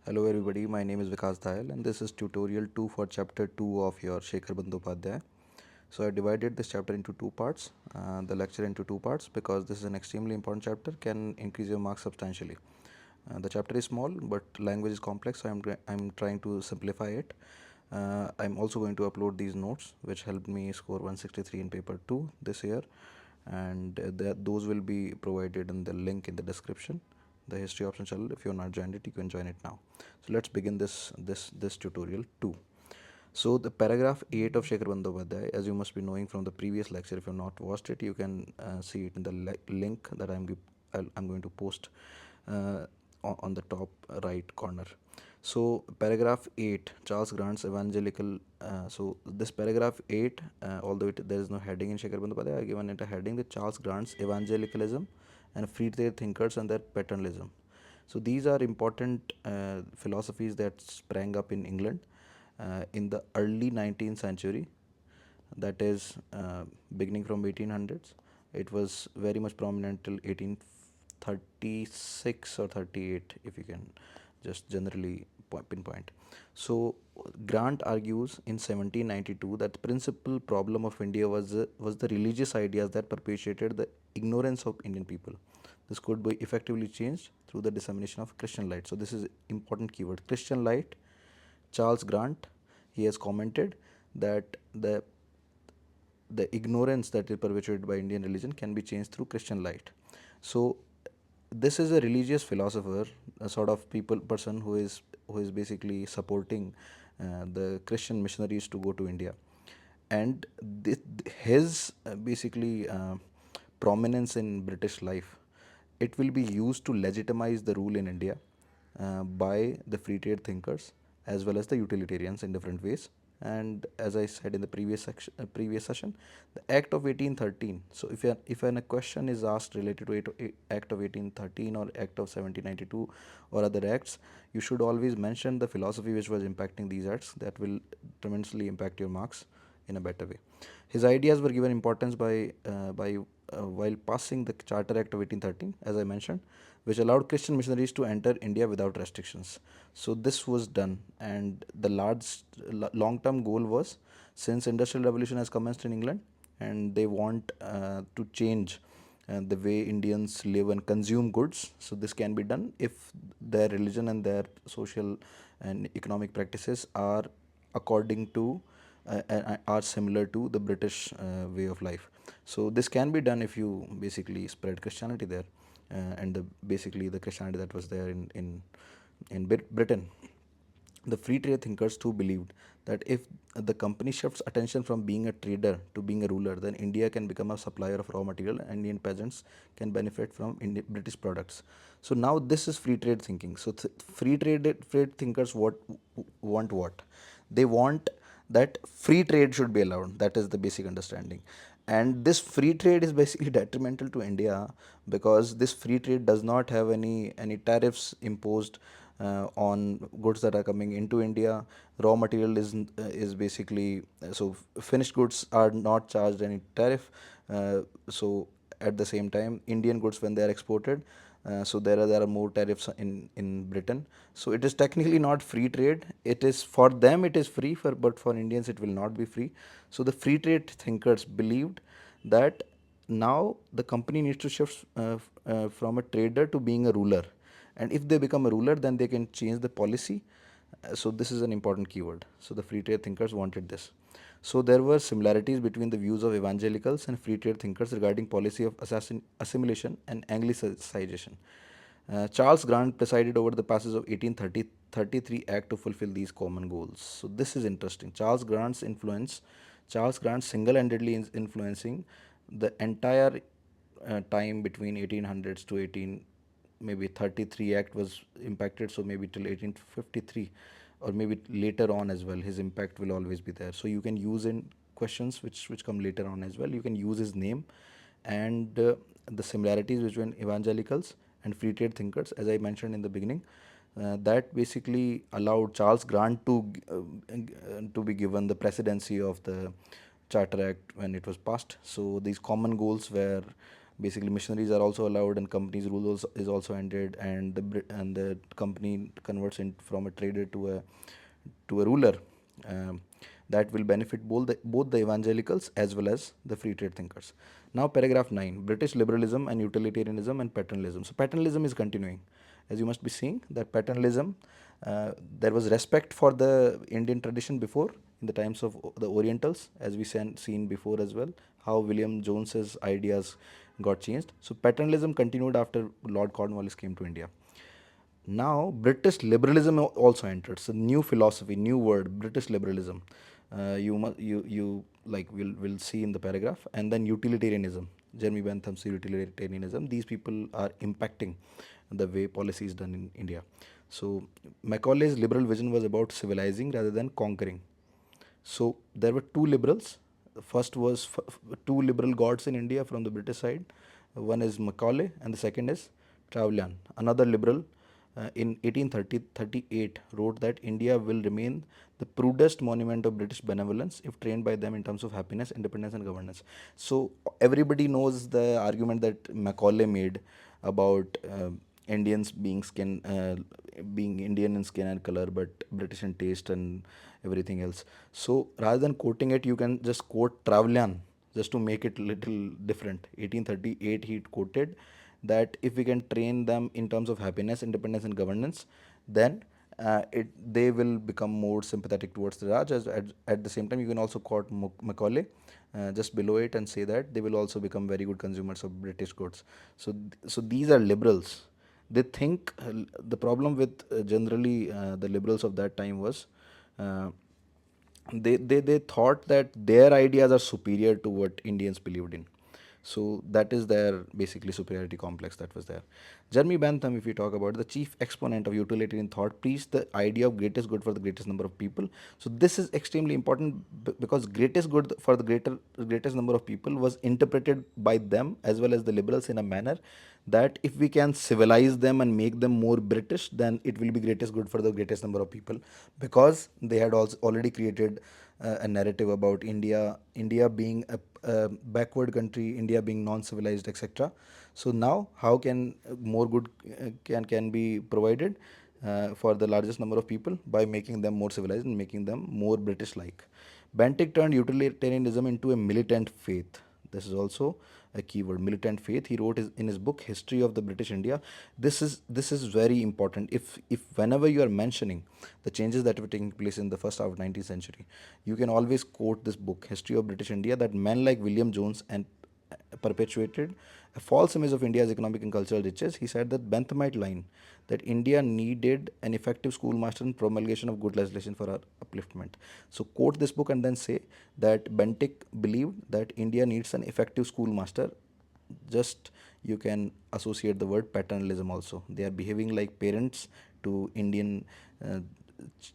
Hello everybody, my name is Vikas Dayal and this is tutorial 2 for chapter 2 of your Shekhar Bandopadhay. So I divided this chapter into two parts, the lecture into two parts because this is an extremely important chapter, can increase your marks substantially. The chapter is small but language is complex, so I'm trying to simplify it. I'm also going to upload these notes which helped me score 163 in paper 2 this year, and those will be provided in the link in the description, the history option channel. If you're not joined it, you can join it now. So let's begin this tutorial 2. So the paragraph 8 of Shekhar Bandopadhay, as you must be knowing from the previous lecture, if you have not watched it, you can see it in the link that I'm going to post uh, on the top right corner. So paragraph 8, Charles Grant's evangelical. So this paragraph 8, although there is no heading in Shekhar Bandopadhay, I given it a heading, that Charles Grant's evangelicalism and free trade thinkers and their paternalism. So these are important philosophies that sprang up in England in the early 19th century, that is beginning from 1800s. It was very much prominent till 1836 or 38, if you can just generally pinpoint. So Grant argues in 1792 that the principal problem of India was the religious ideas that perpetuated the ignorance of Indian people. This could be effectively changed through the dissemination of Christian light. So this is important keyword, Christian light. Charles Grant, he has commented that the ignorance that is perpetuated by Indian religion can be changed through Christian light. So this is a religious philosopher, a sort of person who is basically supporting the Christian missionaries to go to India, and his basically prominence in British life, it will be used to legitimize the rule in India by the free trade thinkers as well as the utilitarians in different ways. And as I said in the previous session, the Act of 1813. So if a question is asked related to Act of 1813 or Act of 1792 or other acts, you should always mention the philosophy which was impacting these acts. That will tremendously impact your marks in a better way. His ideas were given importance by while passing the Charter Act of 1813, as I mentioned, which allowed Christian missionaries to enter India without restrictions. So this was done, and the long-term goal was, since industrial revolution has commenced in England, and they want to change the way Indians live and consume goods. So this can be done if their religion and their social and economic practices are according to are similar to the British way of life. So this can be done if you basically spread Christianity there, and basically the Christianity that was there in Britain. The free trade thinkers too believed that if the company shifts attention from being a trader to being a ruler, then India can become a supplier of raw material and Indian peasants can benefit from British products. So now this is free trade thinking. So trade thinkers want what? They want that free trade should be allowed. That is the basic understanding. And this free trade is basically detrimental to India because this free trade does not have any tariffs imposed on goods that are coming into India. Raw material is basically finished goods are not charged any tariff. So at the same time, Indian goods, when they are exported, so there are more tariffs in Britain. So it is technically not free trade. It is, for them it is free, but for Indians it will not be free. So the free trade thinkers believed that now the company needs to shift from a trader to being a ruler, and if they become a ruler, then they can change the policy. So this is an important keyword. So the free trade thinkers wanted this. So there were similarities between the views of evangelicals and free trade thinkers regarding policy of assimilation and Anglicization. Charles Grant presided over the passage of 1833 Act to fulfill these common goals. So this is interesting. Charles Grant single-handedly is influencing the entire time between 1800s to 18 maybe 33 Act was impacted, so maybe till 1853 or maybe later on as well, his impact will always be there. So you can use in questions which come later on as well, you can use his name and the similarities between evangelicals and free trade thinkers, as I mentioned in the beginning. That basically allowed Charles Grant to be given the presidency of the Charter Act when it was passed. So these common goals were basically missionaries are also allowed, and companies rule is also ended, and the company converts in from a trader to a ruler. um, that will benefit both the evangelicals as well as the free trade thinkers. Now, paragraph 9, British liberalism and utilitarianism and paternalism. So, paternalism is continuing. As you must be seeing, that paternalism, there was respect for the Indian tradition before in the times of the Orientals, as we seen before as well, how William Jones's ideas got changed. So, paternalism continued after Lord Cornwallis came to India. Now, British liberalism also entered. So, new philosophy, new word, British liberalism. You like will see in the paragraph, and then utilitarianism. Jeremy Bentham's utilitarianism. These people are impacting the way policy is done in India. So, Macaulay's liberal vision was about civilizing rather than conquering. So there were two liberals. The first was two liberal gods in India from the British side. One is Macaulay and the second is Trevelyan. Another liberal in 1838 wrote that India will remain the prudest monument of British benevolence if trained by them in terms of happiness, independence and governance. So everybody knows the argument that Macaulay made about Indians being Indian in skin and color, but British in taste and everything else. So rather than quoting it, you can just quote Trevelyan just to make it little different. 1838 he quoted that if we can train them in terms of happiness, independence, and governance, then they will become more sympathetic towards the Raj. At the same time, you can also quote Macaulay just below it and say that they will also become very good consumers of British goods. So these are liberals. They think the problem with generally the liberals of that time was uh, they thought that their ideas are superior to what Indians believed in. So that is their basically superiority complex that was there. Jeremy Bentham, if we talk about the chief exponent of utilitarian thought, preached the idea of greatest good for the greatest number of people. So this is extremely important because greatest good for the greatest number of people was interpreted by them as well as the liberals in a manner that if we can civilize them and make them more British, then it will be greatest good for the greatest number of people, because they had also already created a narrative about India being a backward country, India being non-civilized, etc. So now, how can more good can be provided for the largest number of people by making them more civilized and making them more British-like. Bentinck turned utilitarianism into a militant faith. This is also a keyword, militant faith. He wrote in his book History of the British India. This is very important. If whenever you are mentioning the changes that were taking place in the first half of 19th century, you can always quote this book History of British India, that men like William Jones and perpetuated a false image of India's economic and cultural riches. He said that Benthamite line that India needed an effective schoolmaster and promulgation of good legislation for our upliftment. So quote this book and then say that Bentinck believed that India needs an effective schoolmaster. Just you can associate the word paternalism also. They are behaving like parents to Indian uh,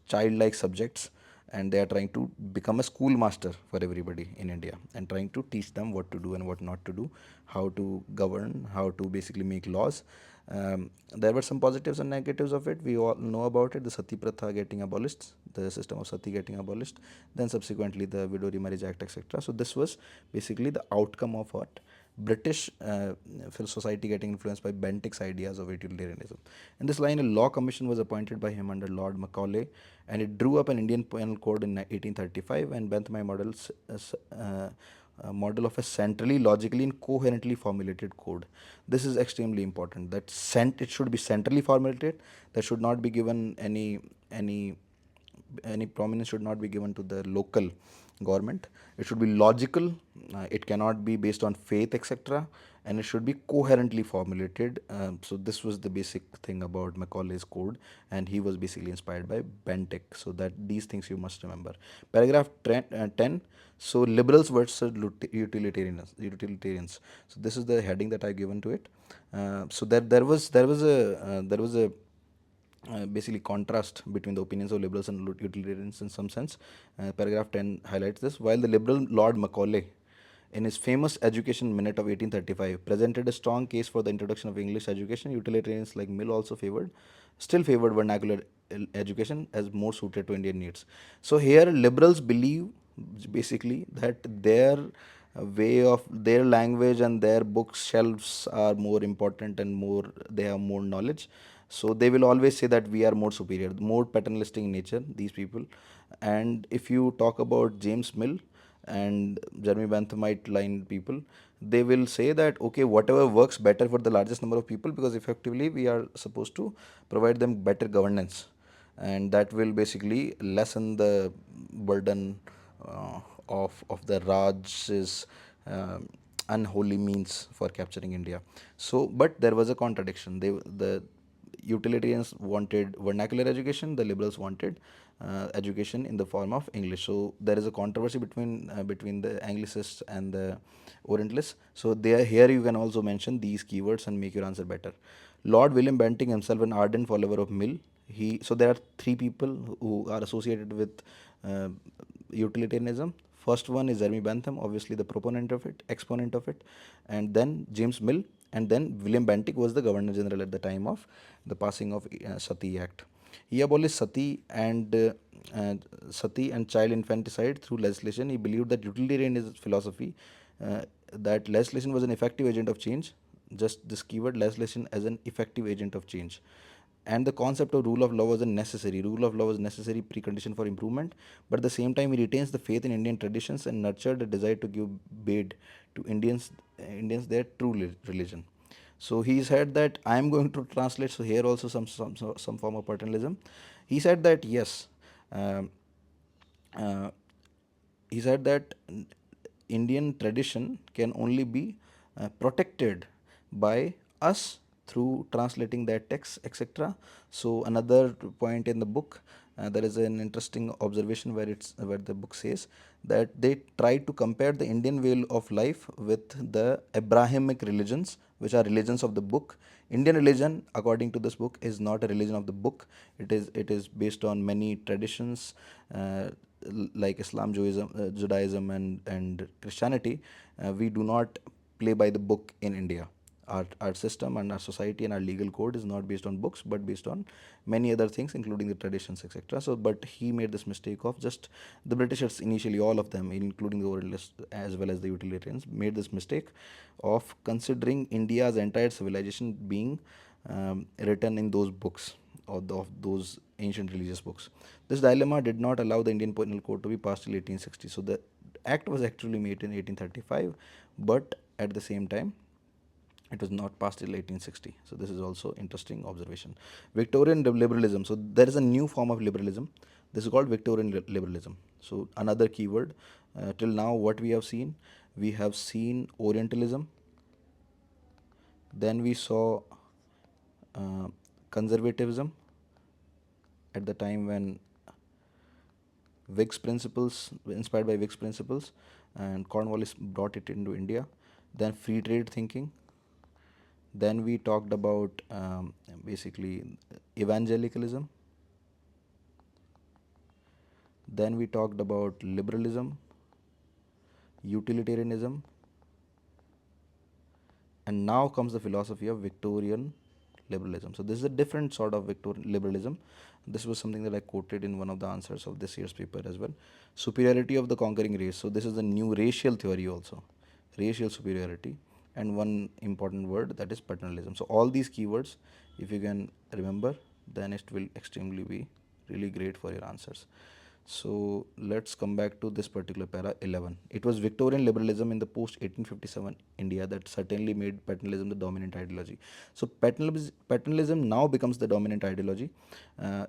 childlike subjects, and they are trying to become a schoolmaster for everybody in India and trying to teach them what to do and what not to do, how to govern, how to basically make laws. There were some positives and negatives of it. We all know about it: the Sati Pratha getting abolished, the system of Sati getting abolished, then subsequently the Widow Remarriage Act, etc. So this was basically the outcome of what British society getting influenced by Bentinck's ideas of utilitarianism. In this line, a law commission was appointed by him under Lord Macaulay, and it drew up an Indian penal code in 1835. And Bentham models a model of a centrally, logically, and coherently formulated code. This is extremely important. That it should be centrally formulated. There should not be given any prominence should not be given to the local government. It should be logical. It cannot be based on faith, etc. And it should be coherently formulated. So this was the basic thing about Macaulay's code, and he was basically inspired by Bentinck. So that these things you must remember. Paragraph 10. So liberals versus utilitarians. So this is the heading that I given to it. So there was a basically contrast between the opinions of liberals and utilitarians in some sense. Paragraph 10 highlights this. While the liberal Lord Macaulay, in his famous Education Minute of 1835, presented a strong case for the introduction of English education, utilitarians like Mill also still favored vernacular education as more suited to Indian needs. So here liberals believe basically that their way of their language and their bookshelves are more important and more they have more knowledge. So they will always say that we are more superior, more paternalistic in nature, these people. And if you talk about James Mill and Jeremy Benthamite line people, they will say that okay, whatever works better for the largest number of people, because effectively we are supposed to provide them better governance, and that will basically lessen the burden of the Raj's unholy means for capturing India. So, but there was a contradiction. The utilitarians wanted vernacular education, the liberals wanted education in the form of English. So there is a controversy between the Anglicists and the Orientalists. So there, here you can also mention these keywords and make your answer better. Lord William Bentinck himself, an ardent follower of Mill. So there are three people who are associated with uh, utilitarianism. First one is Jeremy Bentham, obviously the proponent of it, exponent of it, and then James Mill, and then William Bentinck was the Governor General at the time of the passing of Sati Act. He abolished uh, Sati and child infanticide through legislation. He believed that utilitarian is philosophy, that legislation was an effective agent of change. Just this keyword, legislation as an effective agent of change. And the concept of rule of law was a necessary. Rule of law was a necessary precondition for improvement, but at the same time, he retains the faith in Indian traditions and nurtured a desire to give bade to Indians their true religion. So he said that I am going to translate. So here also some form of paternalism. He said that yes, um, uh, he said that Indian tradition can only be protected by us through translating their texts, etc. So another point in the book, there is an interesting observation where the book says that they try to compare the Indian way of life with the Abrahamic religions, which are religions of the book. Indian religion, according to this book, is not a religion of the book. It is based on many traditions, like Islam, Judaism, and Christianity. We do not play by the book in India. Our system and our society and our legal code is not based on books, but based on many other things, including the traditions, etc. So, but he made this mistake of just the Britishers initially, all of them, including the Orientalists as well as the utilitarians, made this mistake of considering India's entire civilization being written in those books, of those ancient religious books. This dilemma did not allow the Indian Penal Code to be passed till 1860. So the act was actually made in 1835, but at the same time, it was not passed till 1860. So this is also interesting observation. Victorian liberalism. So there is a new form of liberalism. This is called Victorian liberalism. So another keyword. Till now, what we have seen Orientalism. Then we saw uh, conservatism at the time when Whig's principles, inspired by Whig's principles, and Cornwallis brought it into India. Then free trade thinking. Then we talked about basically evangelicalism. Then we talked about liberalism, utilitarianism, and now comes the philosophy of Victorian liberalism. So this is a different sort of Victorian liberalism. This was something that I quoted in one of the answers of this year's paper as well. Superiority of the conquering race. So this is the new racial theory also, racial superiority, and one important word, that is paternalism. So all these keywords, if you can remember, then it will extremely be really great for your answers. So let's come back to this particular para 11. It was Victorian liberalism in the post 1857 India that certainly made paternalism the dominant ideology. So paternalism now becomes the dominant ideology.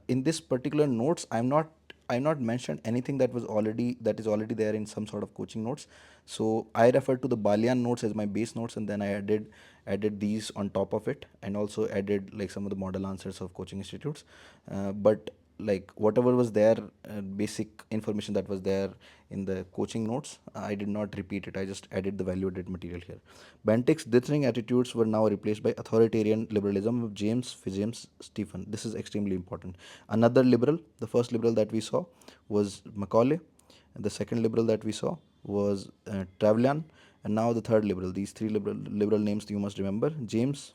In this particular notes, I'm not mentioned anything that is already there in some sort of coaching notes. So I refer to the Balian notes as my base notes, and then I added these on top of it, and also added like some of the model answers of coaching institutes. But like whatever was there, basic information that was there in the coaching notes, I did not repeat it. I just added the value added material here. Bentinck's dithering attitudes were now replaced by authoritarian liberalism of James Stephen. This is extremely important. Another liberal, the first liberal that we saw was Macaulay, and the second liberal that we saw was Trevelyan, and now the third liberal. These three liberal names you must remember: James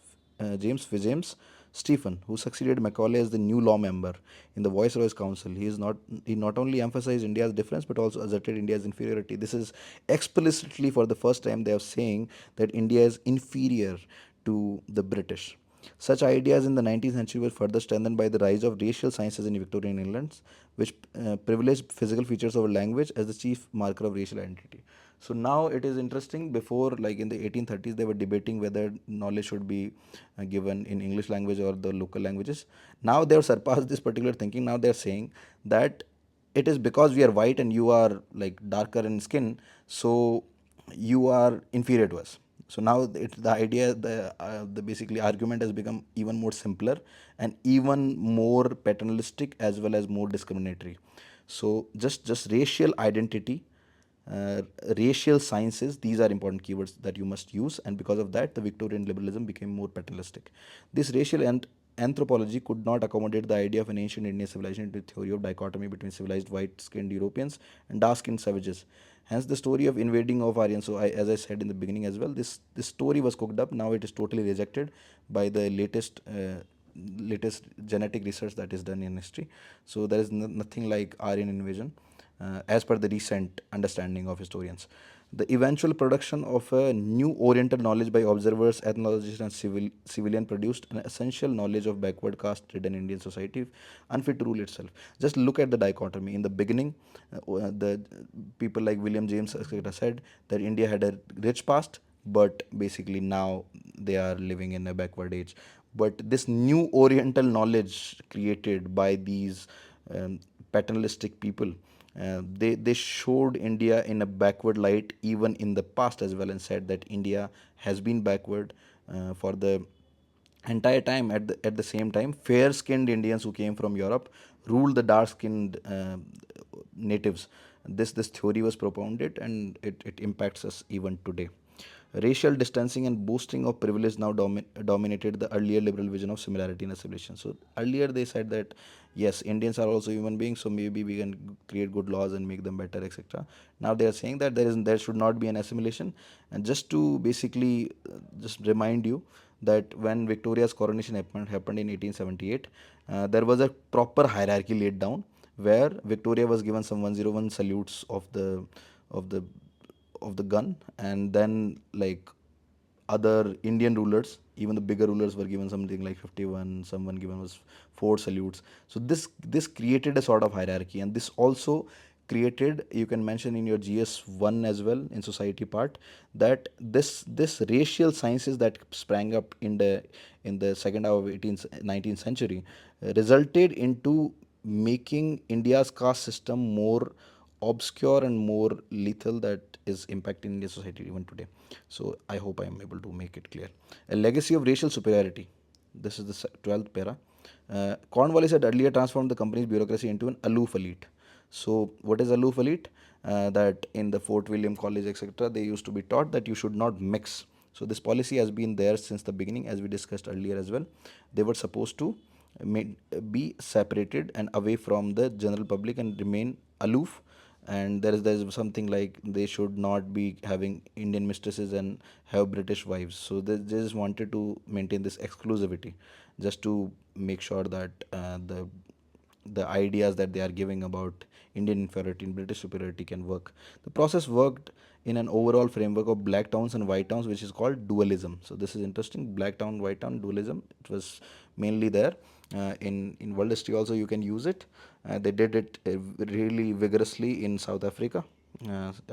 Stephen, who succeeded Macaulay as the new law member in the Viceroy's Council, he not only emphasized India's difference but also asserted India's inferiority. This is explicitly for the first time they are saying that India is inferior to the British. Such ideas in the 19th century were further strengthened by the rise of racial sciences in Victorian England, which privileged physical features over language as the chief marker of racial identity. So now it is interesting. Before, like in the 1830s, they were debating whether knowledge should be given in English language or the local languages. Now they have surpassed this particular thinking. Now they are saying that it is because we are white and you are like darker in skin, so you are inferior to us. So now the idea, the basically argument has become even more simpler and even more paternalistic as well as more discriminatory. So just racial identity, uh, racial sciences, these are important keywords that you must use, and because of that the Victorian liberalism became more paternalistic. This racial and anthropology could not accommodate the idea of an ancient Indian civilization into theory of dichotomy between civilized white-skinned Europeans and dark-skinned savages. Hence, the story of invading of Aryans. So, as I said in the beginning as well, this story was cooked up. Now it is totally rejected by the latest genetic research that is done in history. So there is nothing like Aryan invasion, as per the recent understanding of historians. The eventual production of a new Oriental knowledge by observers, ethnologists, and civilian produced an essential knowledge of backward caste-ridden Indian society, unfit to rule itself. Just look at the dichotomy. In the beginning, the people like William James, etc., said that India had a rich past, but basically now they are living in a backward age. But this new Oriental knowledge created by these paternalistic people, they showed India in a backward light even in the past as well, and said that India has been backward for the entire time. At the same time, fair skinned Indians who came from Europe ruled the dark skinned natives. This theory was propounded, and it impacts us even today. Racial distancing and boosting of privilege now dominated the earlier liberal vision of similarity and assimilation. So earlier they said that yes, Indians are also human beings, so maybe we can create good laws and make them better, etc. Now they are saying that there should not be an assimilation. And just to basically just remind you that when Victoria's coronation happened in 1878, there was a proper hierarchy laid down where Victoria was given some 101 salutes of the of the gun, and then like other Indian rulers, even the bigger rulers were given something like 51, someone given was 4 salutes. So this created a sort of hierarchy, and this also created, you can mention in your GS1 as well in society part, that this racial sciences that sprang up in the second half of 18th 19th century resulted into making India's caste system more obscure and more lethal, that is impacting Indian society even today. So I hope I am able to make it clear. A legacy of racial superiority. This is the 12th para. Cornwallis had earlier transformed the company's bureaucracy into an aloof elite. So what is aloof elite? That in the Fort William College, etc., they used to be taught that you should not mix. So this policy has been there since the beginning, as we discussed earlier as well. They were supposed to be separated and away from the general public and remain aloof. And there is something like they should not be having Indian mistresses and have British wives. So they just wanted to maintain this exclusivity, just to make sure that the ideas that they are giving about Indian inferiority and British superiority can work. The process worked in an overall framework of black towns and white towns, which is called dualism. So this is interesting. Black town, white town, dualism. It was mainly there. In world history also you can use it. They did it really vigorously in South Africa,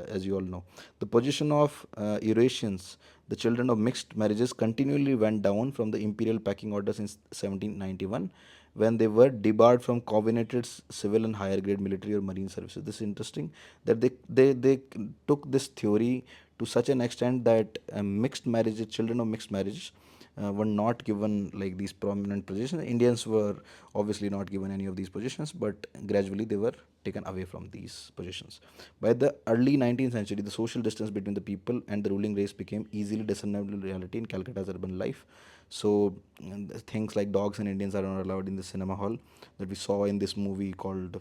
as you all know. The position of Eurasians, the children of mixed marriages, continually went down from the imperial packing orders in 1791, when they were debarred from covenanted civil and higher grade military or marine services. This is interesting that they took this theory to such an extent that mixed marriages, children of mixed marriages, were not given like these prominent positions. Indians were obviously not given any of these positions, but gradually they were taken away from these positions. By the early 19th century, the social distance between the people and the ruling race became easily discernible reality in Calcutta's urban life. So things like dogs and Indians are not allowed in the cinema hall that we saw in this movie called,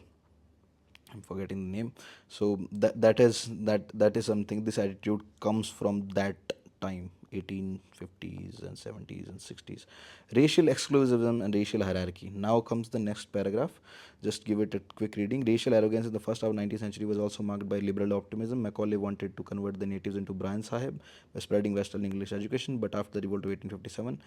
I'm forgetting the name. So that is something. This attitude comes from that time. 1850s and 70s and 60s. Racial exclusivism and racial hierarchy. Now comes the next paragraph. Just give it a quick reading. Racial arrogance in the first half of 19th century was also marked by liberal optimism. Macaulay wanted to convert the natives into Brian Sahib by spreading Western English education, but after the revolt of 1857,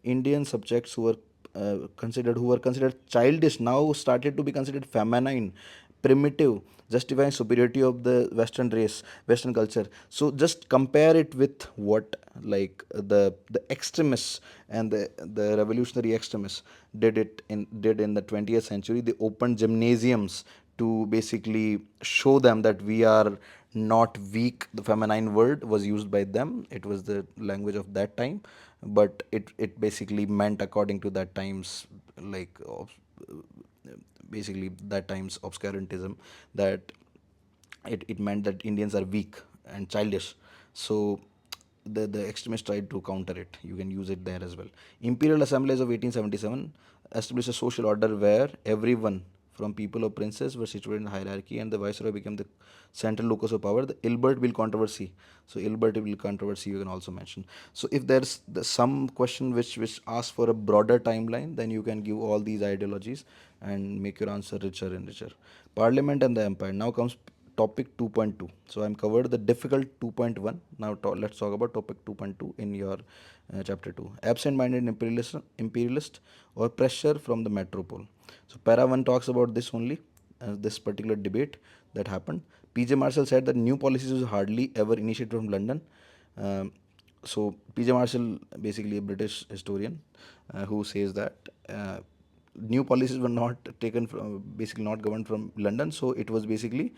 Indian subjects who were considered childish now started to be considered feminine, primitive, justifying superiority of the Western race, Western culture. So just compare it with what, like, the extremists and the revolutionary extremists did in the 20th century. They opened gymnasiums to basically show them that we are not weak. The feminine word was used by them. It was the language of that time, but it basically meant, according to that times, like, basically that times obscurantism, that it meant that Indians are weak and childish. So the extremists tried to counter it. You can use it there as well. Imperial assemblies of 1877 established a social order where everyone from people or princes were situated in hierarchy, and the viceroy became the central locus of power. The Ilbert Bill controversy. So Ilbert Bill controversy you can also mention. So if there's some question which asks for a broader timeline, then you can give all these ideologies and make your answer richer and richer. Parliament and the empire. Now comes topic 2.2. So I'm covered the difficult 2.1. Now let's talk about topic 2.2 in your chapter 2. Absent-minded imperialist or pressure from the metropole. So para 1 talks about this only, this particular debate that happened. PJ Marshall said that new policies was hardly ever initiated from London. So PJ Marshall, basically a British historian, who says that new policies were not taken from, basically not governed from London. So it was basically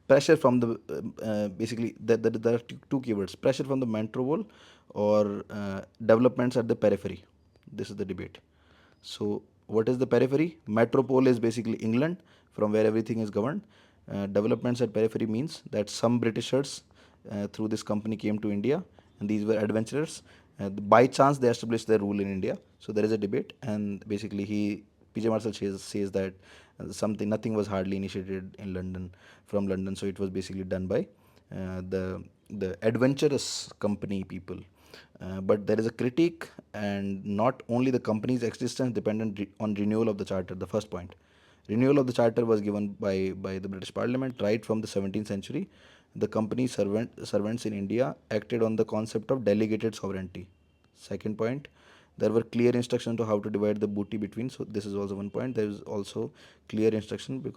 pressure from the basically there are two keywords: pressure from the metropole or developments at the periphery. This is the debate. So what is the periphery? Metropole is basically England, from where everything is governed. Developments at periphery means that some Britishers through this company came to India, and these were adventurers. By chance, they established their rule in India. So there is a debate, and basically PJ Marshall says that nothing was hardly initiated in London, from London. So it was basically done by the adventurous company people. But there is a critique, and not only the company's existence dependent on renewal of the charter. The first point, renewal of the charter was given by the British Parliament right from the 17th century. The company servants in India acted on the concept of delegated sovereignty. Second point, there were clear instructions to how to divide the booty between. So this is also one point. There is also clear instruction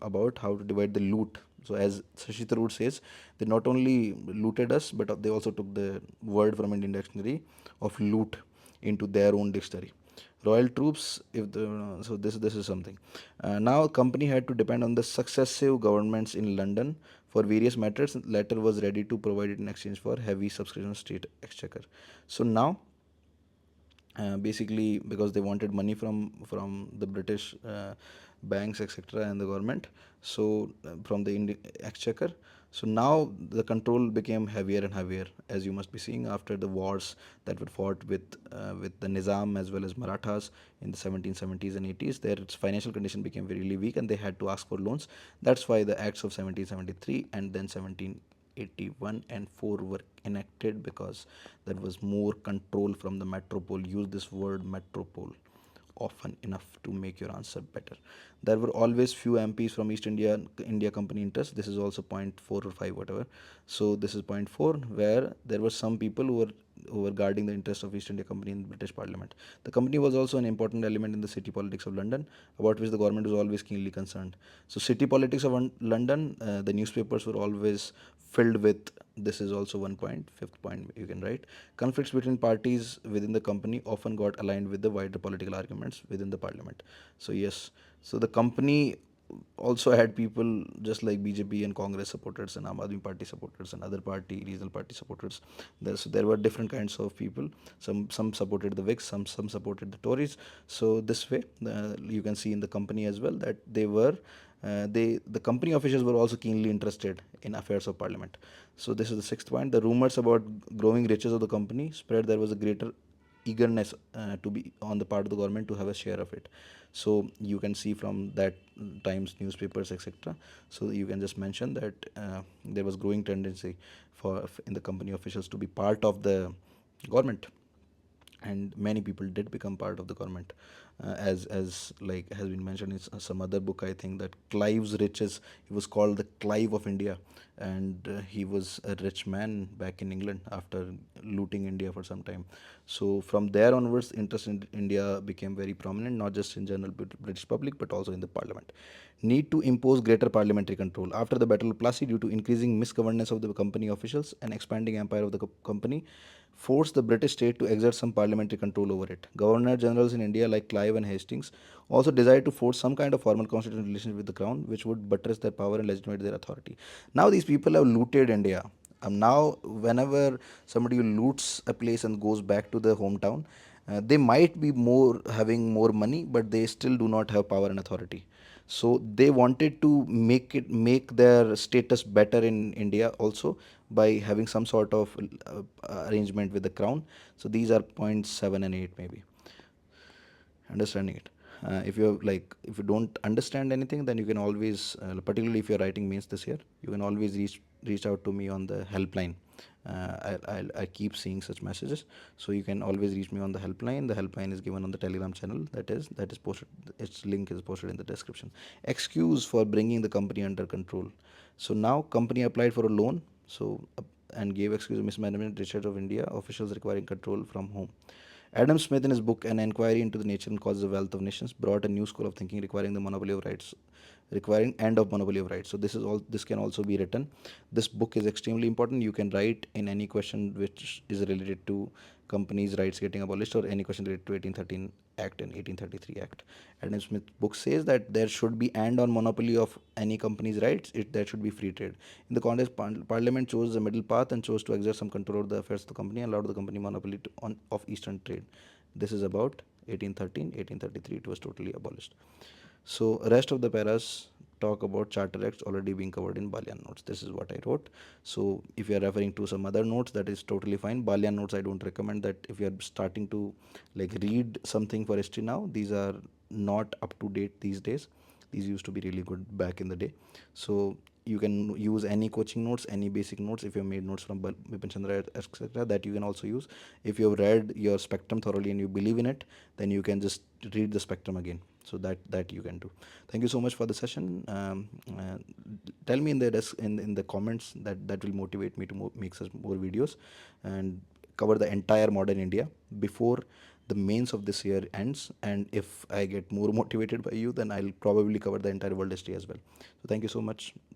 about how to divide the loot. So as Shashi Tharoor says, they not only looted us, but they also took the word from Indian dictionary of loot into their own dictionary. Royal troops, if the so this is something. Now company had to depend on the successive governments in London for various matters. Latter was ready to provide it in exchange for heavy subscription state exchequer. So now basically because they wanted money from the British banks, etc., and the government, so from the exchequer. So now the control became heavier and heavier, as you must be seeing after the wars that were fought with the Nizam as well as Marathas in the 1770s and 80s. Their financial condition became really weak, and they had to ask for loans. That's why the acts of 1773 and then 1781 and 4 were enacted, because there was more control from the metropole. Use this word metropole often enough to make your answer better. There were always few MPs from East India Company interest. This is also point 4 or 5, whatever. So this is point 4, where there were some people who were guarding the interest of East India Company in the British Parliament. The company was also an important element in the city politics of London, about which the government was always keenly concerned. So city politics of London, the newspapers were always filled with. This is also one point, fifth point you can write. Conflicts between parties within the company often got aligned with the wider political arguments within the parliament. So yes, so the company also had people just like BJP and Congress supporters and Aam Aadmi Party supporters and other party, regional party supporters. There were different kinds of people. Some supported the Whigs, some supported the Tories. So this way, you can see in the company as well that the company officials were also keenly interested in affairs of parliament. So this is the sixth point. The rumors about growing riches of the company spread. There was a greater eagerness to be on the part of the government to have a share of it. So you can see from that times newspapers, etc. So you can just mention that there was growing tendency for in the company officials to be part of the government, and many people did become part of the government, as like has been mentioned in some other book, I think, that Clive's riches, he was called the Clive of India, and he was a rich man back in England after looting India for some time. So from there onwards, interest in India became very prominent, not just in general British public but also in the parliament. Need to impose greater parliamentary control. After the Battle of Plassey, due to increasing misgovernance of the company officials and expanding empire of the company, forced the British state to exert some parliamentary control over it. Governor generals in India like Clive and Hastings also desired to force some kind of formal constitutional relationship with the crown, which would buttress their power and legitimate their authority. Now these people have looted India. Now, whenever somebody loots a place and goes back to their hometown, they might be more having more money, but they still do not have power and authority. So they wanted to make their status better in India also by having some sort of arrangement with the crown. So these are points 7 and 8 maybe, understanding it. If you don't understand anything, then you can always, particularly if you're writing mains this year, you can always reach out to me on the helpline. I keep seeing such messages, so you can always reach me on the helpline. The helpline is given on the Telegram channel, that is posted. Its link is posted in the description. Excuse for bringing the company under control. So now company applied for a loan, and gave excuse of mismanagement, research of India officials requiring control from home. Adam Smith, in his book An Enquiry into the Nature and Causes of Wealth of Nations, brought a new school of thinking requiring the monopoly of rights, requiring end of monopoly of rights. So this is all. This can also be written. This book is extremely important. You can write in any question which is related to companies' rights getting abolished, or any question related to 1813 Act and 1833 Act. Adam Smith book says that there should be end on monopoly of any company's rights. There should be free trade. In the context, Parliament chose the middle path and chose to exert some control over the affairs of the company and allowed the company monopoly of Eastern trade. This is about 1813, 1833. It was totally abolished. So rest of the paras talk about charter acts already being covered in Balian notes. This is what I wrote. So if you are referring to some other notes, that is totally fine. Balian notes I don't recommend. That if you are starting to like read something for history now, these are not up to date these days. These used to be really good back in the day. So you can use any coaching notes, any basic notes. If you have made notes from Bipin Chandra, etc., that you can also use. If you have read your spectrum thoroughly and you believe in it, then you can just read the spectrum again. So that you can do. Thank you so much for the session. Tell me in the in the comments, that will motivate me to make such more videos and cover the entire modern India before the mains of this year ends. And if I get more motivated by you, then I'll probably cover the entire world history as well. So thank you so much.